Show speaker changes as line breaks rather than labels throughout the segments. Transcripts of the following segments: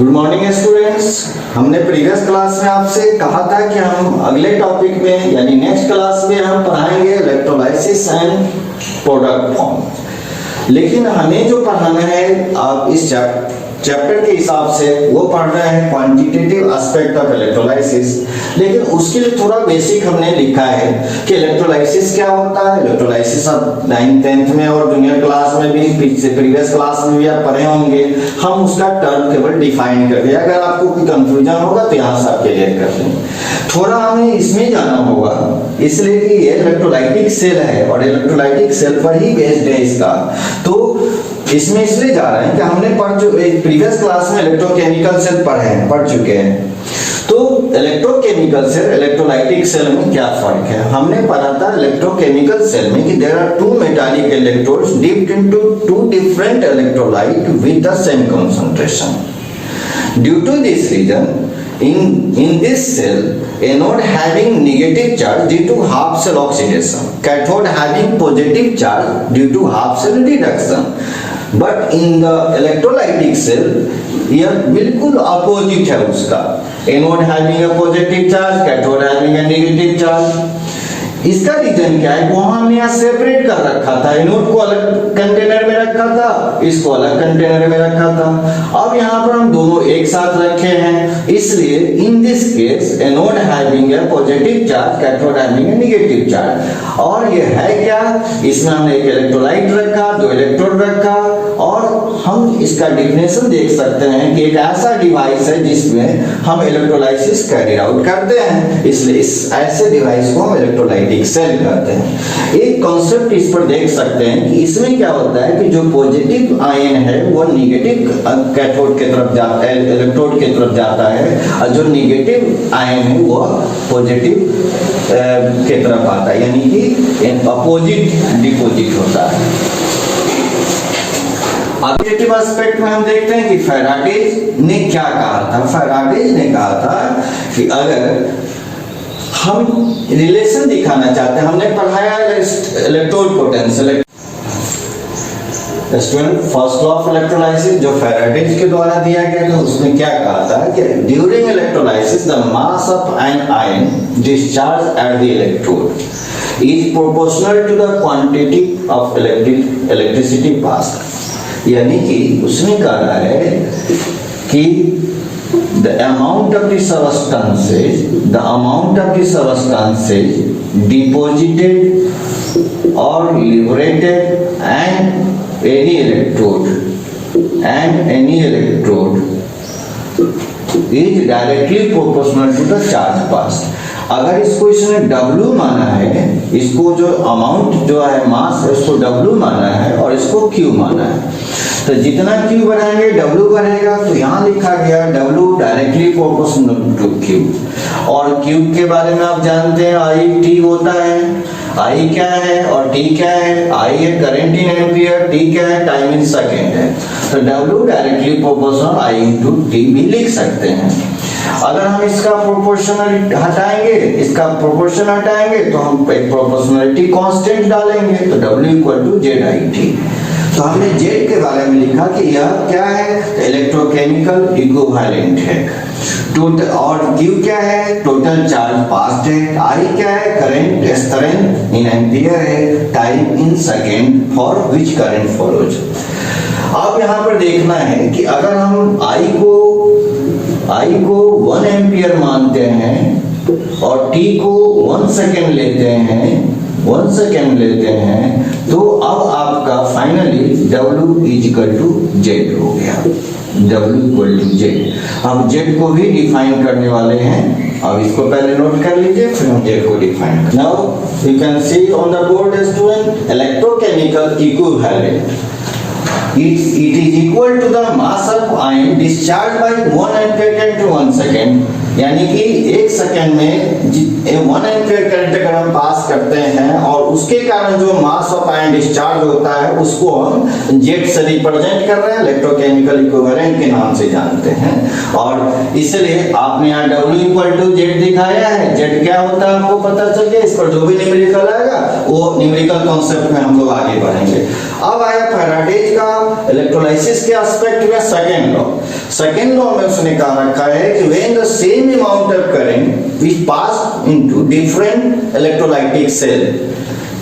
Good morning students. हमने previous class में आपसे कहा था कि हम अगले टॉपिक में यानी नेक्स्ट क्लास में हम पढ़ाएंगे इलेक्ट्रोलाइसिस एंड प्रोडक्ट फॉर्म। लेकिन हमें जो पढ़ाना है आप इस चैप्टर के हिसाब से वो पढ़ रहे हैं क्वांटिटेटिव एस्पेक्ट ऑफ इलेक्ट्रोलाइसिस। लेकिन उसके लिए थोड़ा बेसिक हमने लिखा है कि इलेक्ट्रोलाइसिस क्या होता है। इलेक्ट्रोलाइसिस आप 9th 10th में और जूनियर क्लास में भी प्रीवियस क्लास में भी आप पढ़े होंगे। हम उसका टर्म केवल डिफाइन कर दिया। अगर आपको कोई कंफ्यूजन होगा तो यहाँ से आप क्लियर कर देंगे। थोड़ा हमें इसमें जाना होगा इसलिए कि ये इलेक्ट्रोलाइटिक सेल है और इलेक्ट्रोलाइटिक सेल पर ही बेस्ड है इसका। तो इसमें इसलिए जा रहे हैं कि हमने प्रीवियस क्लास में इलेक्ट्रोकेमिकल सेल पढ़ चुके हैं। तो इलेक्ट्रोकेमिकल सेल इलेक्ट्रोलाइटिक सेल में क्या फर्क है हमने पढ़ा था। इलेक्ट्रोकेमिकल सेल में कि there are two metallic electrodes dipped into two different electrolyte with the same concentration. Due to this reason in this cell, anode having negative charge due to half cell oxidation, cathode having positive charge due to half cell reduction. But in the electrolytic cell, यह बिल्कुल opposite है उसका। Anode having a positive charge, cathode having a negative charge. इसका reason क्या है, वहां हमने यहाँ सेपरेट कर रखा था। एनोड को अलग कंटेनर में रखा था, इसको अलग कंटेनर में रखा था। अब यहाँ पर हम दोनों एक साथ रखे हैं, इसलिए in this case anode having a positive charge, cathode having a negative charge. और ये है क्या, इसमें हमने एक इलेक्ट्रोलाइट रखा, दो इलेक्ट्रोड रखा और हम इसका डेफिनेशन देख सकते हैं कि एक ऐसा डिवाइस है जिसमें हम इलेक्ट्रोलाइसिस कैरी आउट करते हैं, इसलिए इस ऐसे डिवाइस को हम इलेक्ट्रोलाइटिक सेल कहते हैं। एक कॉन्सेप्ट इस पर देख सकते हैं कि इसमें क्या होता है कि जो पॉजिटिव आयन है वो नेगेटिव कैथोड की तरफ जाता है, इलेक्ट्रोड की तरफ जाता है, और जो नेगेटिव आयन है वो पॉजिटिव की तरफ आता है, यानी कि अपोजिट डिपोजिट होता है। पॉजिटिव एस्पेक्ट में हम देखते हैं कि फैराडे ने क्या कहा था। फैराडे ने कहा था कि अगर हम रिलेशन दिखाना चाहते हैं, हमने पढ़ाया electrode potential. Student first law of electrolysis जो फैराडे के द्वारा दिया गया था, उसमें क्या कहा था कि during electrolysis the mass of an ion discharge at the electrode is proportional to the quantity of electricity passed. यानी कि उसमें कह रहा है कि the amount of the substances deposited or liberated and any electrode is directly proportional to the charge passed। अगर इसको इसने W माना है, इसको जो अमाउंट जो है मास इसको W माना है और इसको Q माना है, तो जितना Q बढ़ाएंगे W बढ़ेगा। तो यहाँ लिखा गया W directly proportional to Q। और Q के बारे में आप जानते हैं I T होता है। I क्या है और T क्या है, I है करंट इन एम्पियर, T क्या है टाइम इन सेकेंड है। तो W directly proportional I into T भी लिख सकते हैं। अगर हम इसका प्रोपोर्शनल हटाएंगे तो हम एक प्रोपोर्शनलिटी कांस्टेंट डालेंगे, तो W इक्वल टू ZIT। तो हमने Z के बारे में लिखा कि यह क्या है, इलेक्ट्रोकेमिकल इक्विवेलेंट है। और Q क्या है, टोटल चार्ज पास्ड है। I क्या है, करंट स्ट्रेंथ इन एम्पियर है, time in second for which current follows. अब यहाँ पर देखना है कि अगर हम I को 1 एम्पियर मानते हैं और T को 1 सेकेंड लेते हैं, तो अब आपका finally W equal to Z हो गया। W equal to Z। अब Z को भी डिफाइन करने वाले हैं। अब इसको पहले नोट कर लीजिए, फिर हम Z को डिफाइन करें। Now you can see on the board student, electrochemical equivalent it is equal to the mass of ion discharged by 1 ampere current to 1 second। यानी कि 1 सेकंड में 1 एम्पियर करंट अगर हम पास करते हैं और उसके कारण जो मास ऑफ आयन डिस्चार्ज होता है उसको हम जेट से रिप्रेजेंट कर रहे हैं, इलेक्ट्रोकेमिकल इक्विवेलेंट के नाम से जानते हैं। और इसलिए आपने यहाँ W इक्वल टू जेड दिखाया है। जेड क्या होता है आपको पता चल गया। इस पर जो भी न्यूमेरिकल आएगा वो न्यूमेरिकल कॉन्सेप्ट में हम लोग आगे बढ़ेंगे। अब आया फैराडेज का इलेक्ट्रोलाइसिस के एस्पेक्ट में सेकेंड लॉ। सेकेंड लॉ में उसने कहा रखा है कि when the same amount of current which pass into different electrolytic cell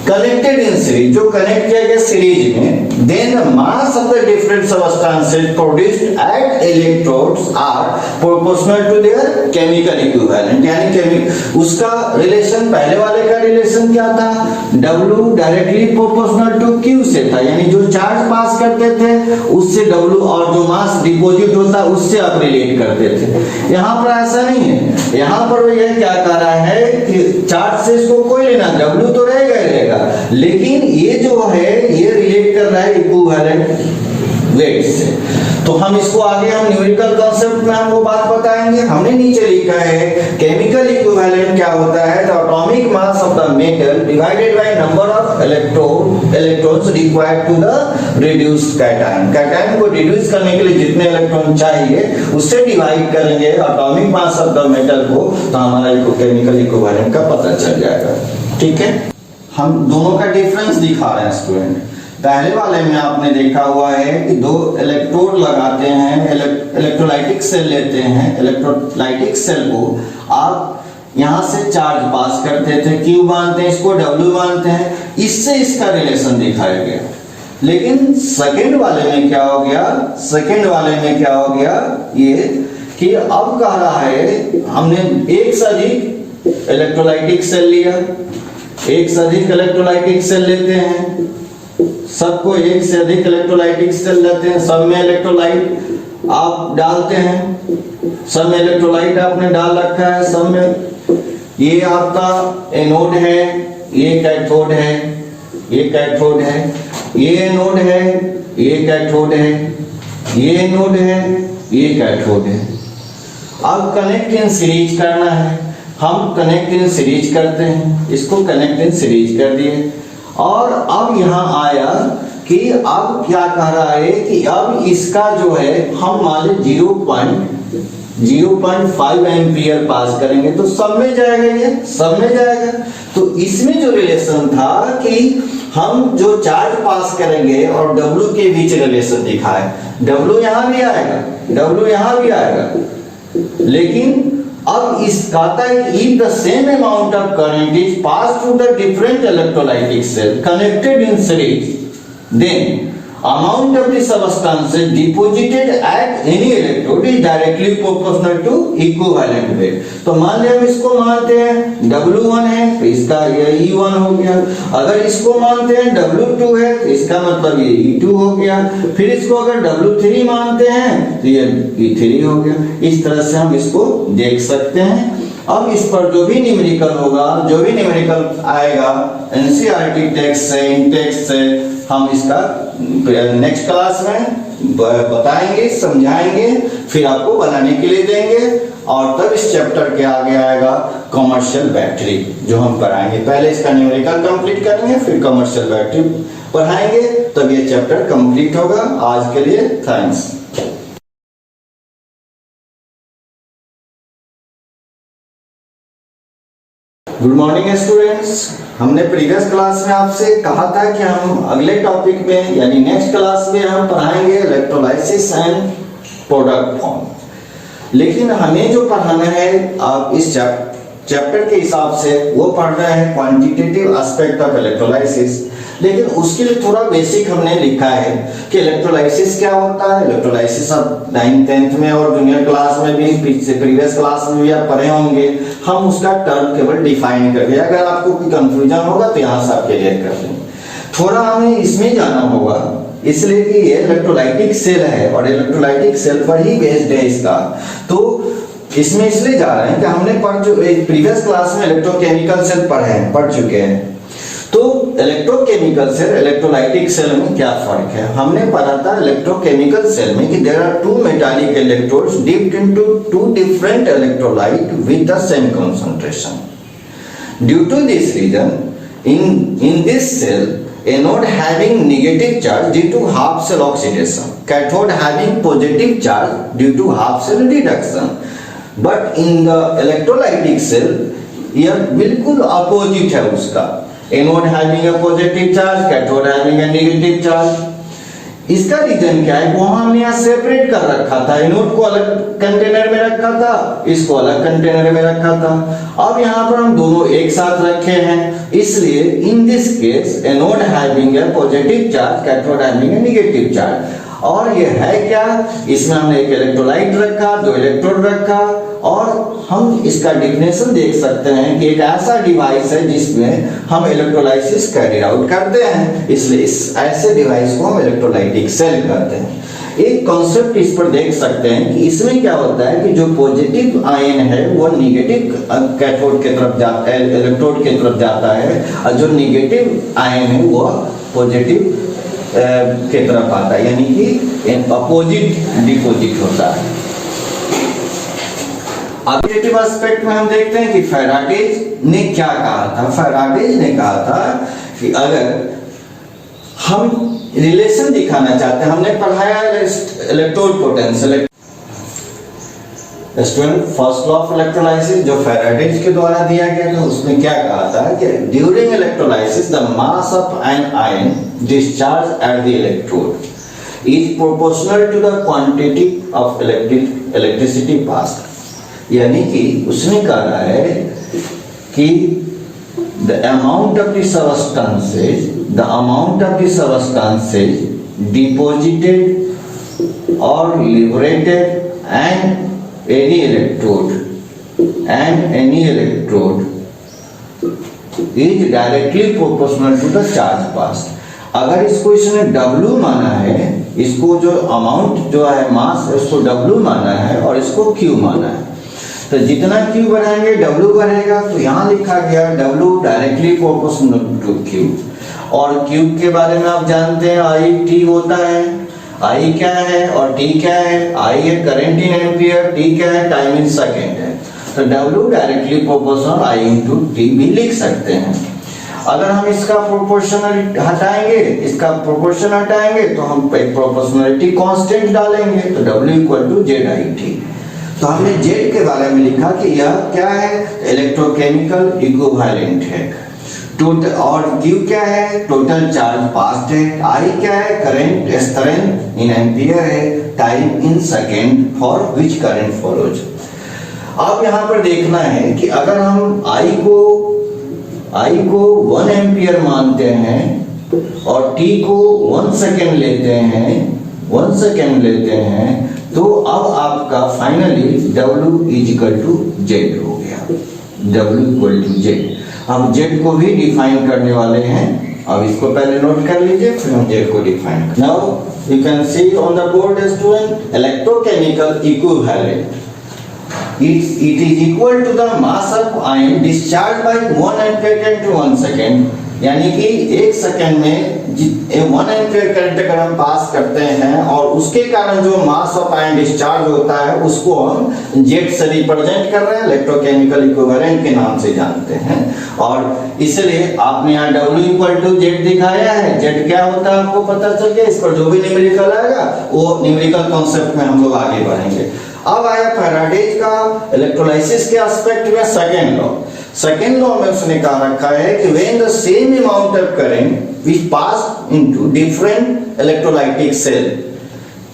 connected in series, जो कनेक्ट किया गया सीरीज में, then the mass of the different substances produced at electrodes are proportional to their chemical equivalent। यानी उसका relation, पहले वाले का relation क्या था, W directly proportional to Q से था, यानी जो चार्ज पास करते थे उससे W और जो मास डिपॉजिट होता उससे आप रिलेट करते थे। यहाँ पर ऐसा नहीं है, यहाँ पर यह क्या कह रहा है कि चार्ज से इसको कोई लेना, W तो रहेगा ही रहेगा, लेकिन ये जो है ये रिलेट कर रहा है इक्विवेलेंट वेट से। तो हम इसको आगे हम न्यूमेरिकल कांसेप्ट में हम वो बात बताएंगे। हमने नीचे लिखा है केमिकल इक्विवेलेंट क्या होता है, the atomic mass of the metal divided by number of electrons required to the reduced cation. Cation को रिड्यूस करने के लिए जितने इलेक्ट्रॉन चाहिए उससे डिवाइड करेंगे atomic mass of the metal को, तो हमारा केमिकल इक्विवेलेंट का पता चल जाएगा। ठीक है, हम दोनों का डिफरेंस दिखा रहे हैं स्टूडेंट। पहले वाले में आपने देखा हुआ है कि दो इलेक्ट्रोड लगाते हैं, इलेक्ट्रोलाइटिक सेल लेते हैं, इलेक्ट्रोलाइटिक सेल को आप यहां से चार्ज पास करते थे, Q मानते हैं, इसको W मानते हैं, इससे इसका रिलेशन दिखाया गया। लेकिन सेकंड वाले में क्या हो गया, सेकंड वाले में क्या हो गया ये कि अब कह रहा है हमने एक से अधिक इलेक्ट्रोलाइटिक सेल लिया, एक से अधिक इलेक्ट्रोलाइटिक सेल लेते हैं, सबको एक से अधिक इलेक्ट्रोलाइटिक सेल लेते हैं, सब में इलेक्ट्रोलाइट आप डालते हैं, सब में इलेक्ट्रोलाइट आपने डाल रखा है, सब में ये आपका एनोड है, ये कैथोड है, ये कैथोड है, ये एनोड है, ये कैथोड है, ये एनोड है, ये कैथोड है। अब कनेक्ट इन सीरीज करना है, हम कनेक्ट इन सीरीज करते हैं, इसको कनेक्ट इन सीरीज कर दिए। और अब यहां आया कि अब क्या कह रहा है कि अब इसका जो है हम मान ली 0.5 एम्पियर पास करेंगे तो सब में जाएगा, ये सब में जाएगा। तो इसमें जो रिलेशन था कि हम जो चार्ज पास करेंगे और W के बीच रिलेशन दिखा है, W यहां भी आएगा, W यहां भी आएगा, लेकिन अब इस कहता है कि if the same amount of current is passed through the different electrolytic cell connected in series, then amount of the substance deposited at any electrode is directly proportional to equivalent weight। तो मान लिया हम इसको मानते हैं W1 है तो इसका ये E1 हो गया, अगर इसको मानते हैं W2 है तो इसका मतलब ये E2 हो गया, फिर इसको अगर W3 मानते हैं तो ये E3 हो गया। इस तरह से हम इसको देख सकते हैं। अब इस पर जो भी न्यूमेरिकल होगा, जो भी न्यूमेरिकल आएगा एनसीईआरटी टेक्स्ट से, इन टेक्स्ट से हम इसका नेक्स्ट क्लास में बताएंगे, समझाएंगे, फिर आपको बनाने के लिए देंगे। और तब इस चैप्टर के आगे आएगा कमर्शियल बैटरी जो हम पढ़ाएंगे। पहले इसका न्यूमेरिकल कंप्लीट करेंगे, फिर कमर्शियल बैटरी पढ़ाएंगे, तब ये चैप्टर कंप्लीट होगा। आज के लिए थैंक्स। Good morning students. हमने प्रीवियस क्लास में आपसे कहा था कि हम अगले टॉपिक में यानी नेक्स्ट क्लास में हम पढ़ाएंगे इलेक्ट्रोलाइसिस एंड प्रोडक्ट फॉर्म। लेकिन हमें जो पढ़ाना है आप इस चैप्टर के हिसाब से वो पढ़ रहे हैं क्वांटिटेटिव एस्पेक्ट ऑफ इलेक्ट्रोलाइसिस। लेकिन उसके लिए थोड़ा बेसिक हमने लिखा है कि इलेक्ट्रोलाइसिस क्या होता है। इलेक्ट्रोलाइसिस आप 9th 10th में और जूनियर क्लास में भी, प्रीवियस क्लास में भी आप पढ़े होंगे। हम उसका टर्म केवल डिफाइन करके, अगर आपको कोई कंफ्यूजन होगा तो यहाँ से आप क्लियर कर देंगे। थोड़ा हमें इसमें जाना होगा, इसलिए कि ये इलेक्ट्रोलाइटिक सेल है और इलेक्ट्रोलाइटिक सेल पर ही बेस्ड है इसका। तो इसमें इसलिए जा रहे हैं कि हमने प्रीवियस क्लास में इलेक्ट्रोकेमिकल सेल पढ़ चुके हैं। तो इलेक्ट्रोकेमिकल सेल इलेक्ट्रोलाइटिक सेल में क्या फर्क है, हमने पढ़ा था इलेक्ट्रोकेमिकल सेल में कि there are two metallic electrodes dipped into two different electrolyte with the same concentration. Due to this reason in this cell anode having negative charge due to half cell oxidation, cathode having positive charge due to half cell reduction, but in the electrolytic cell यह बिल्कुल opposite है उसका। Anode having a positive charge, cathode having a negative charge. इसका reason क्या है, वहां हमने यहाँ सेपरेट कर रखा था, एनोड को अलग कंटेनर में रखा था, इसको अलग कंटेनर में रखा था। अब यहाँ पर हम दोनों एक साथ रखे हैं, इसलिए in this case anode having a positive charge, cathode having a negative charge. और ये है क्या, इसमें हमने एक इलेक्ट्रोलाइट रखा, दो इलेक्ट्रोड रखा, और हम इसका डेफिनेशन देख सकते हैं कि एक ऐसा डिवाइस है जिसमें हम इलेक्ट्रोलाइसिस कैरी आउट करते हैं, इसलिए इस ऐसे डिवाइस को हम इलेक्ट्रोलाइटिक सेल कहते हैं। एक कॉन्सेप्ट इस पर देख सकते हैं कि इसमें क्या होता है कि जो पॉजिटिव आयन है वो नेगेटिव कैथोड की तरफ जाता है, इलेक्ट्रोड की तरफ जाता है, और जो नेगेटिव आयन है वो पॉजिटिव के तरफ आता है, यानी कि अपोजिट डिपोजिट होता है। पॉजिटिव एस्पेक्ट में हम देखते हैं कि फैराडेज ने क्या कहा था। फैराडेज ने कहा था कि अगर हम रिलेशन दिखाना चाहते हैं, हमने पढ़ाया electrode potential student, first law of electrolysis जो फैराडेज के द्वारा दिया गया था, उसमें क्या कहा था कि during electrolysis the mass of an ion discharge at the electrode is proportional to the quantity of electricity passed. यानी कि उसने कहा है कि the amount of the substances deposited or liberated and any electrode is directly proportional to the charge passed। अगर इसको इसने W माना है, इसको जो अमाउंट जो है मास इसको W माना है और इसको Q माना है, तो जितना Q बढ़ाएंगे W बढ़ेगा। तो यहाँ लिखा गया W directly proportional to Q। और Q के बारे में आप जानते हैं I T होता है, I क्या है और T क्या है, I है करंट इन एम्पियर, T क्या है टाइम इन सेकेंड है। तो W directly proportional I into T भी लिख सकते हैं। अगर हम इसका प्रोपोर्शनल हटाएंगे, इसका प्रोपोर्शन हटाएंगे तो हम एक प्रोपोर्शनलिटी कांस्टेंट डालेंगे, तो W इक्वल टू ZIT। तो हमने Z के बारे में लिखा कि यह क्या है, इलेक्ट्रोकेमिकल इक्विवेलेंट है। टोटल और Q क्या है, टोटल चार्ज पास्ड है। I क्या है, करंट स्ट्रेंथ इन एम्पियर है, time in second for which current follows. अब यहाँ पर देखना है कि अगर हम I को 1 एम्पियर मानते हैं और T को 1 सेकेंड लेते हैं, तो अब आपका finally W is equal to Z हो गया, W इक्वल टू Z। अब Z को भी डिफाइन करने वाले हैं, अब इसको पहले नोट कर लीजिए, फिर हम Z को डिफाइन करेंगे। Now you can see on the board student, electrochemical equivalent it is equal to the mass of ion discharged by 1 ampere to 1 second। यानी कि 1 सेकेंड में 1 एम्पियर करंट अगर हम पास करते हैं और उसके कारण जो मास ऑफ आयन डिस्चार्ज होता है उसको हम जेट से रिप्रेजेंट कर रहे हैं, इलेक्ट्रोकेमिकल इक्विवेलेंट के नाम से जानते हैं। और इसलिए आपने यहाँ W इक्वल टू Z दिखाया है। Z क्या होता है आपको पता चल गया, इस पर जो भी न्यूमेरिकल आएगा वो न्यूमेरिकल कॉन्सेप्ट में हम लोग आगे बढ़ेंगे। अब आया फैराडेज का इलेक्ट्रोलाइसिस के एस्पेक्ट में सेकेंड लॉ में उसने कहा रखा है कि when the same amount of current which pass into different electrolytic cell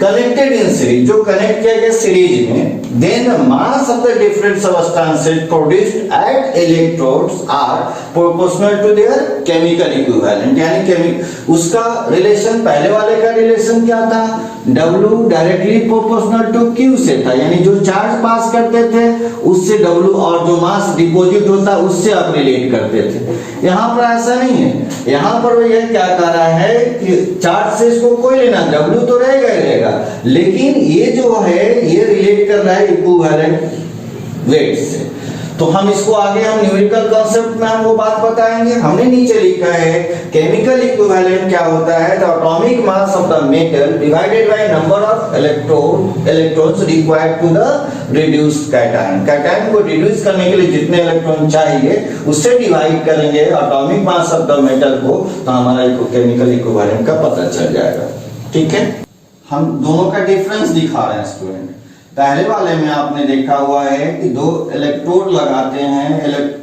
connected in series, जो कनेक्ट किया गया सीरीज में, then the mass of the different substances produced at electrodes are proportional to their chemical equivalent। यानी उसका relation, पहले वाले का relation क्या था, W directly proportional to Q से था, यानी जो चार्ज पास करते थे उससे W, और जो मास डिपॉजिट होता उससे आप रिलेट करते थे। यहाँ पर ऐसा नहीं है, यहाँ पर वो ये क्या कह रहा है कि चार्ज से इसको कोई लेना, W तो रहेगा ही रहेगा, लेकिन ये जो है ये रिलेट कर रहा है इक्विवेलेंट वेट से। तो हम इसको आगे हम न्यूमेरिकल कॉन्सेप्ट में हम वो बात बताएंगे। हमने नीचे लिखा है केमिकल इक्विवेलेंट क्या होता है, the atomic mass of the metal divided by number of electrons required to the reduced cation. Cation को रिड्यूस करने के लिए जितने इलेक्ट्रॉन चाहिए उससे डिवाइड करेंगे atomic mass of the metal को, तो हमारा केमिकल इक्विवेलेंट का पता चल जाएगा। ठीक है, हम दोनों का डिफरेंस दिखा रहे हैं स्टूडेंट। पहले वाले में आपने देखा हुआ है कि दो इलेक्ट्रोड लगाते हैं,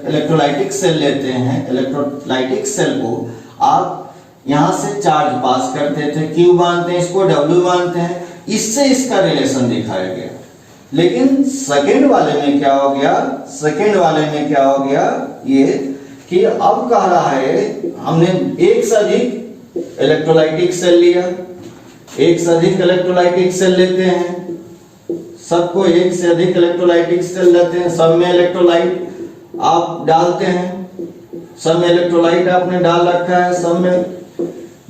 इलेक्ट्रोलाइटिक सेल लेते हैं, इलेक्ट्रोलाइटिक सेल को आप यहां से चार्ज पास करते थे, Q मानते हैं, इसको W मानते हैं, इससे इसका रिलेशन दिखाया गया। लेकिन सेकेंड वाले में क्या हो गया, सेकेंड वाले में क्या हो गया ये कि अब कह रहा है हमने एक से अधिक इलेक्ट्रोलाइटिक सेल लिया, एक से अधिक इलेक्ट्रोलाइटिक सेल लेते हैं, सबको एक से अधिक इलेक्ट्रोलाइटिक सेल लेते हैं, सब में इलेक्ट्रोलाइट आप डालते हैं, सब में इलेक्ट्रोलाइट आपने डाल रखा है, सब में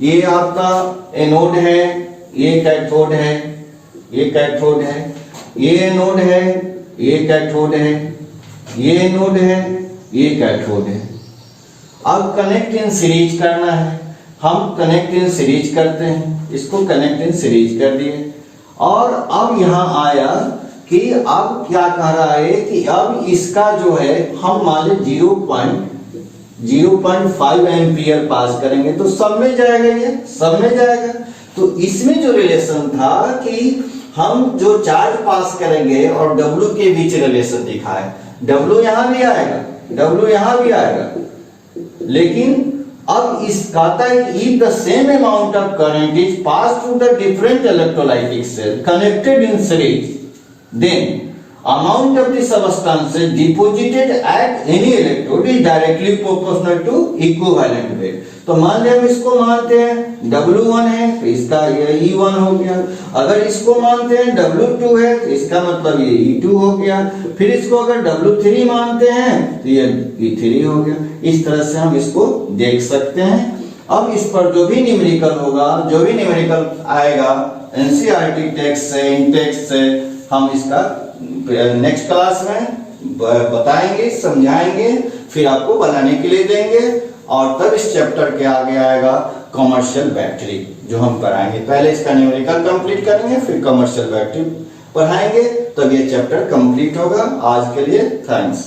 ये आपका एनोड है, ये कैथोड है, ये कैथोड है, ये एनोड है, ये कैथोड है, ये एनोड है, ये कैथोड है। अब कनेक्ट इन सीरीज करना है, हम कनेक्ट इन सीरीज करते हैं, इसको कनेक्ट इन सीरीज कर दिए। और अब यहां आया कि अब क्या कह रहा है कि अब इसका जो है हम मान ली 0.5 एम्पियर पास करेंगे तो सब में जाएगा, ये सब में जाएगा। तो इसमें जो रिलेशन था कि हम जो चार्ज पास करेंगे और W के बीच रिलेशन दिखा है, W यहां भी आएगा, W यहां भी आएगा, लेकिन अब इस कहता है कि if the same amount of current is passed through the different electrolytic cell connected in series, then amount of the substance deposited at any electrode is directly proportional to equivalent weight। तो मान लिया हम इसको मानते हैं W1 है तो इसका ये E1 हो गया, अगर इसको मानते हैं W2 है तो इसका मतलब ये E2 हो गया, फिर इसको अगर W3 मानते हैं तो ये E3 हो गया। इस तरह से हम इसको देख सकते हैं। अब इस पर जो भी न्यूमेरिकल होगा, जो भी न्यूमेरिकल आएगा एनसीईआरटी टेक्स्ट से, इन टेक्स्ट से, हम इसका नेक्स्ट क्लास में बताएंगे, समझाएंगे, फिर आपको बनाने के लिए देंगे। और तब इस चैप्टर के आगे आएगा कमर्शियल बैटरी जो हम पढ़ाएंगे। पहले इसका न्यूमेरिकल कंप्लीट करेंगे, फिर कमर्शियल बैटरी पढ़ाएंगे, तब ये चैप्टर कंप्लीट होगा। आज के लिए थैंक्स।